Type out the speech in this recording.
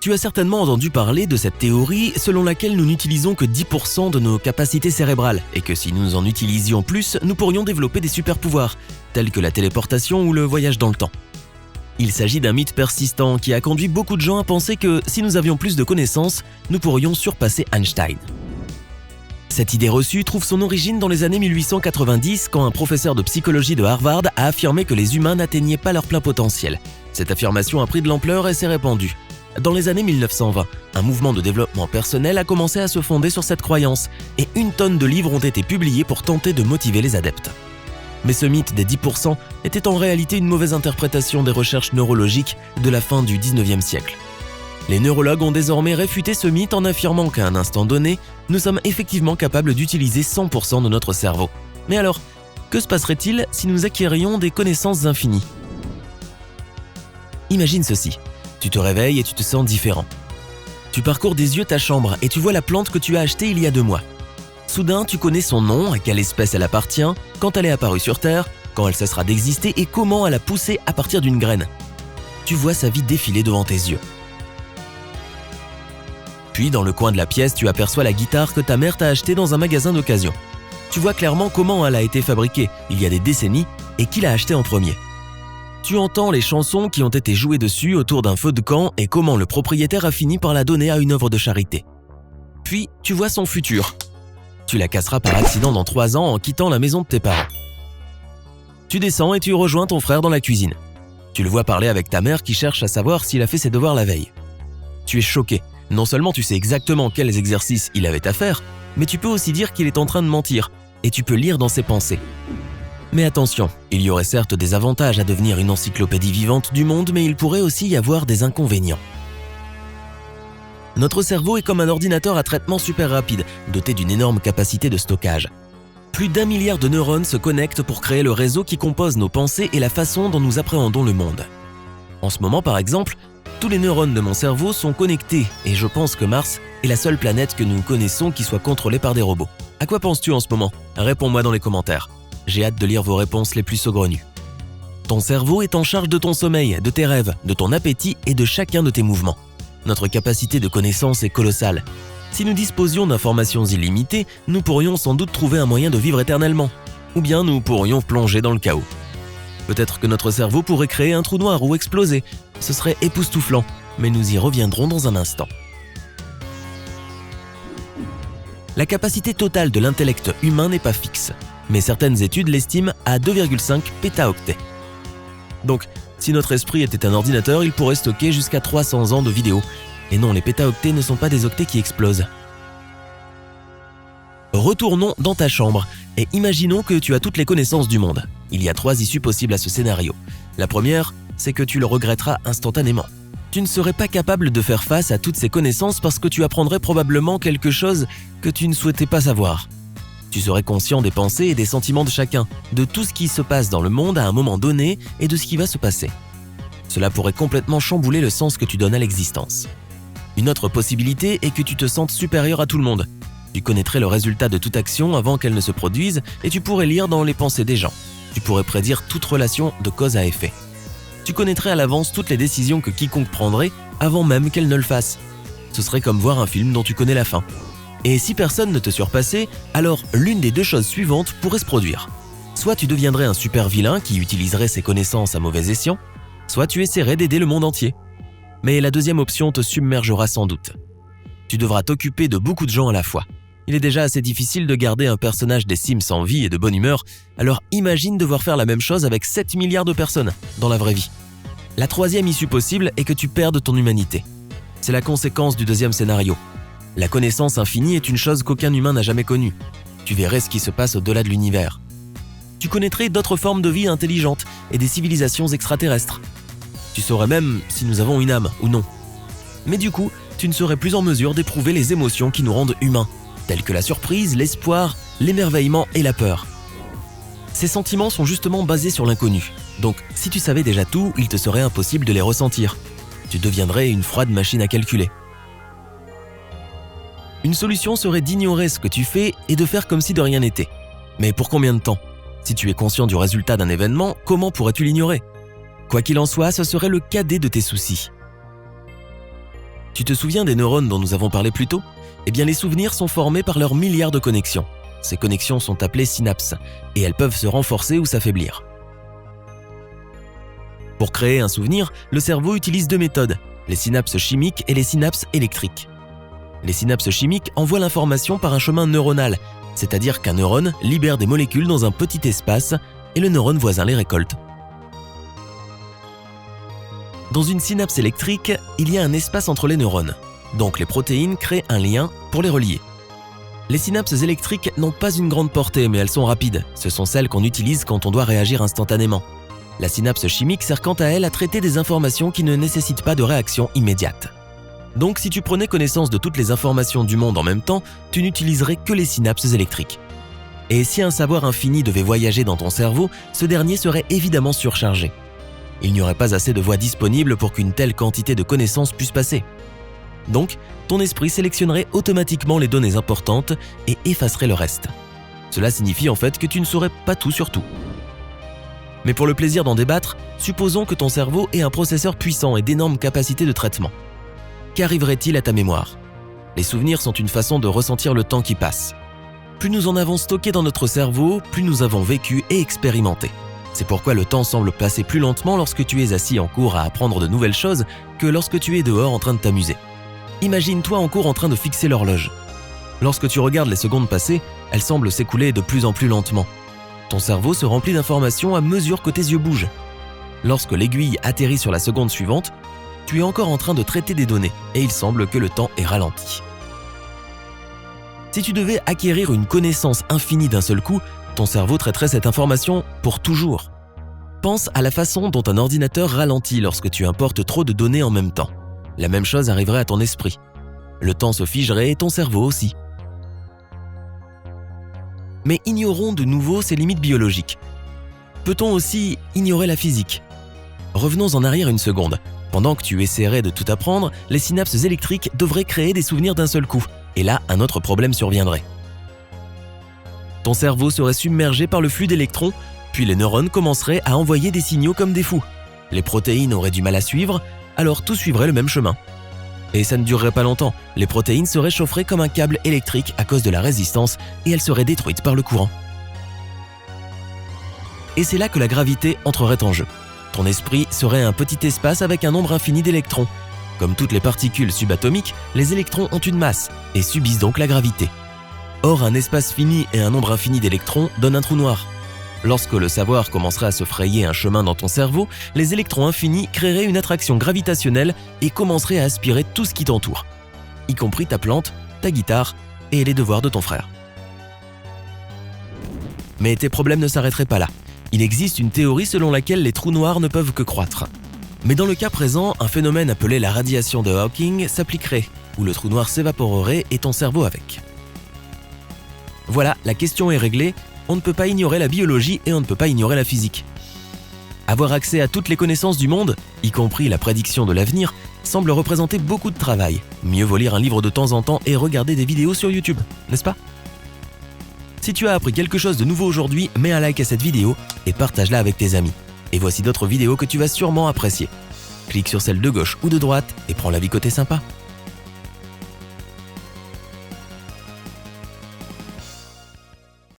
Tu as certainement entendu parler de cette théorie selon laquelle nous n'utilisons que 10% de nos capacités cérébrales et que si nous en utilisions plus, nous pourrions développer des super-pouvoirs, tels que la téléportation ou le voyage dans le temps. Il s'agit d'un mythe persistant qui a conduit beaucoup de gens à penser que si nous avions plus de connaissances, nous pourrions surpasser Einstein. Cette idée reçue trouve son origine dans les années 1890 quand un professeur de psychologie de Harvard a affirmé que les humains n'atteignaient pas leur plein potentiel. Cette affirmation a pris de l'ampleur et s'est répandue. Dans les années 1920, un mouvement de développement personnel a commencé à se fonder sur cette croyance et 1 tonne de livres ont été publiés pour tenter de motiver les adeptes. Mais ce mythe des 10% était en réalité une mauvaise interprétation des recherches neurologiques de la fin du 19e siècle. Les neurologues ont désormais réfuté ce mythe en affirmant qu'à un instant donné, nous sommes effectivement capables d'utiliser 100% de notre cerveau. Mais alors, que se passerait-il si nous acquérions des connaissances infinies ? Imagine ceci. Tu te réveilles et tu te sens différent. Tu parcours des yeux ta chambre et tu vois la plante que tu as achetée il y a 2 mois. Soudain, tu connais son nom, à quelle espèce elle appartient, quand elle est apparue sur Terre, quand elle cessera d'exister et comment elle a poussé à partir d'une graine. Tu vois sa vie défiler devant tes yeux. Puis, dans le coin de la pièce, tu aperçois la guitare que ta mère t'a achetée dans un magasin d'occasion. Tu vois clairement comment elle a été fabriquée, il y a des décennies, et qui l'a achetée en premier. Tu entends les chansons qui ont été jouées dessus autour d'un feu de camp et comment le propriétaire a fini par la donner à une œuvre de charité. Puis, tu vois son futur. Tu la casseras par accident dans 3 ans en quittant la maison de tes parents. Tu descends et tu rejoins ton frère dans la cuisine. Tu le vois parler avec ta mère qui cherche à savoir s'il a fait ses devoirs la veille. Tu es choqué. Non seulement tu sais exactement quels exercices il avait à faire, mais tu peux aussi dire qu'il est en train de mentir, et tu peux lire dans ses pensées. Mais attention, il y aurait certes des avantages à devenir une encyclopédie vivante du monde, mais il pourrait aussi y avoir des inconvénients. Notre cerveau est comme un ordinateur à traitement super rapide, doté d'une énorme capacité de stockage. Plus d'1 milliard de neurones se connectent pour créer le réseau qui compose nos pensées et la façon dont nous appréhendons le monde. En ce moment, par exemple, tous les neurones de mon cerveau sont connectés et je pense que Mars est la seule planète que nous connaissons qui soit contrôlée par des robots. À quoi penses-tu en ce moment ? Réponds-moi dans les commentaires. J'ai hâte de lire vos réponses les plus saugrenues. Ton cerveau est en charge de ton sommeil, de tes rêves, de ton appétit et de chacun de tes mouvements. Notre capacité de connaissance est colossale. Si nous disposions d'informations illimitées, nous pourrions sans doute trouver un moyen de vivre éternellement. Ou bien nous pourrions plonger dans le chaos. Peut-être que notre cerveau pourrait créer un trou noir ou exploser. Ce serait époustouflant, mais nous y reviendrons dans un instant. La capacité totale de l'intellect humain n'est pas fixe, mais certaines études l'estiment à 2,5 pétaoctets. Donc, si notre esprit était un ordinateur, il pourrait stocker jusqu'à 300 ans de vidéos. Et non, les pétaoctets ne sont pas des octets qui explosent. Retournons dans ta chambre et imaginons que tu as toutes les connaissances du monde. Il y a 3 issues possibles à ce scénario. La première, c'est que tu le regretteras instantanément. Tu ne serais pas capable de faire face à toutes ces connaissances parce que tu apprendrais probablement quelque chose que tu ne souhaitais pas savoir. Tu serais conscient des pensées et des sentiments de chacun, de tout ce qui se passe dans le monde à un moment donné et de ce qui va se passer. Cela pourrait complètement chambouler le sens que tu donnes à l'existence. Une autre possibilité est que tu te sentes supérieur à tout le monde. Tu connaîtrais le résultat de toute action avant qu'elle ne se produise et tu pourrais lire dans les pensées des gens. Tu pourrais prédire toute relation de cause à effet. Tu connaîtrais à l'avance toutes les décisions que quiconque prendrait avant même qu'elle ne le fasse. Ce serait comme voir un film dont tu connais la fin. Et si personne ne te surpassait, alors l'une des 2 choses suivantes pourrait se produire. Soit tu deviendrais un super vilain qui utiliserait ses connaissances à mauvais escient, soit tu essaierais d'aider le monde entier. Mais la deuxième option te submergera sans doute. Tu devras t'occuper de beaucoup de gens à la fois. Il est déjà assez difficile de garder un personnage des Sims en vie et de bonne humeur, alors imagine devoir faire la même chose avec 7 milliards de personnes dans la vraie vie. La troisième issue possible est que tu perdes ton humanité. C'est la conséquence du deuxième scénario. La connaissance infinie est une chose qu'aucun humain n'a jamais connue. Tu verrais ce qui se passe au-delà de l'univers. Tu connaîtrais d'autres formes de vie intelligentes et des civilisations extraterrestres. Tu saurais même si nous avons une âme ou non. Mais du coup, tu ne serais plus en mesure d'éprouver les émotions qui nous rendent humains, telles que la surprise, l'espoir, l'émerveillement et la peur. Ces sentiments sont justement basés sur l'inconnu. Donc, si tu savais déjà tout, il te serait impossible de les ressentir. Tu deviendrais une froide machine à calculer. Une solution serait d'ignorer ce que tu fais et de faire comme si de rien n'était. Mais pour combien de temps ? Si tu es conscient du résultat d'un événement, comment pourrais-tu l'ignorer ? Quoi qu'il en soit, ce serait le cadet de tes soucis. Tu te souviens des neurones dont nous avons parlé plus tôt ? Eh bien, les souvenirs sont formés par leurs milliards de connexions. Ces connexions sont appelées synapses et elles peuvent se renforcer ou s'affaiblir. Pour créer un souvenir, le cerveau utilise deux méthodes, les synapses chimiques et les synapses électriques. Les synapses chimiques envoient l'information par un chemin neuronal, c'est-à-dire qu'un neurone libère des molécules dans un petit espace et le neurone voisin les récolte. Dans une synapse électrique, il y a un espace entre les neurones, donc les protéines créent un lien pour les relier. Les synapses électriques n'ont pas une grande portée, mais elles sont rapides. Ce sont celles qu'on utilise quand on doit réagir instantanément. La synapse chimique sert quant à elle à traiter des informations qui ne nécessitent pas de réaction immédiate. Donc si tu prenais connaissance de toutes les informations du monde en même temps, tu n'utiliserais que les synapses électriques. Et si un savoir infini devait voyager dans ton cerveau, ce dernier serait évidemment surchargé. Il n'y aurait pas assez de voies disponibles pour qu'une telle quantité de connaissances puisse passer. Donc, ton esprit sélectionnerait automatiquement les données importantes et effacerait le reste. Cela signifie en fait que tu ne saurais pas tout sur tout. Mais pour le plaisir d'en débattre, supposons que ton cerveau ait un processeur puissant et d'énormes capacités de traitement. Qu'arriverait-il à ta mémoire ? Les souvenirs sont une façon de ressentir le temps qui passe. Plus nous en avons stocké dans notre cerveau, plus nous avons vécu et expérimenté. C'est pourquoi le temps semble passer plus lentement lorsque tu es assis en cours à apprendre de nouvelles choses que lorsque tu es dehors en train de t'amuser. Imagine-toi en cours en train de fixer l'horloge. Lorsque tu regardes les secondes passer, elles semblent s'écouler de plus en plus lentement. Ton cerveau se remplit d'informations à mesure que tes yeux bougent. Lorsque l'aiguille atterrit sur la seconde suivante, tu es encore en train de traiter des données et il semble que le temps est ralenti. Si tu devais acquérir une connaissance infinie d'un seul coup, ton cerveau traiterait cette information pour toujours. Pense à la façon dont un ordinateur ralentit lorsque tu importes trop de données en même temps. La même chose arriverait à ton esprit. Le temps se figerait et ton cerveau aussi. Mais ignorons de nouveau ses limites biologiques. Peut-on aussi ignorer la physique ? Revenons en arrière une seconde. Pendant que tu essaierais de tout apprendre, les synapses électriques devraient créer des souvenirs d'un seul coup. Et là, un autre problème surviendrait. Ton cerveau serait submergé par le flux d'électrons, puis les neurones commenceraient à envoyer des signaux comme des fous. Les protéines auraient du mal à suivre, alors tout suivrait le même chemin. Et ça ne durerait pas longtemps, les protéines se réchaufferaient comme un câble électrique à cause de la résistance et elles seraient détruites par le courant. Et c'est là que la gravité entrerait en jeu. Ton esprit serait un petit espace avec un nombre infini d'électrons. Comme toutes les particules subatomiques, les électrons ont une masse et subissent donc la gravité. Or, un espace fini et un nombre infini d'électrons donnent un trou noir. Lorsque le savoir commencerait à se frayer un chemin dans ton cerveau, les électrons infinis créeraient une attraction gravitationnelle et commenceraient à aspirer tout ce qui t'entoure, y compris ta plante, ta guitare et les devoirs de ton frère. Mais tes problèmes ne s'arrêteraient pas là. Il existe une théorie selon laquelle les trous noirs ne peuvent que croître. Mais dans le cas présent, un phénomène appelé la radiation de Hawking s'appliquerait, où le trou noir s'évaporerait et ton cerveau avec. Voilà, la question est réglée, on ne peut pas ignorer la biologie et on ne peut pas ignorer la physique. Avoir accès à toutes les connaissances du monde, y compris la prédiction de l'avenir, semble représenter beaucoup de travail. Mieux vaut lire un livre de temps en temps et regarder des vidéos sur YouTube, n'est-ce pas ? Si tu as appris quelque chose de nouveau aujourd'hui, mets un like à cette vidéo et partage-la avec tes amis. Et voici d'autres vidéos que tu vas sûrement apprécier. Clique sur celle de gauche ou de droite et prends la vie côté sympa.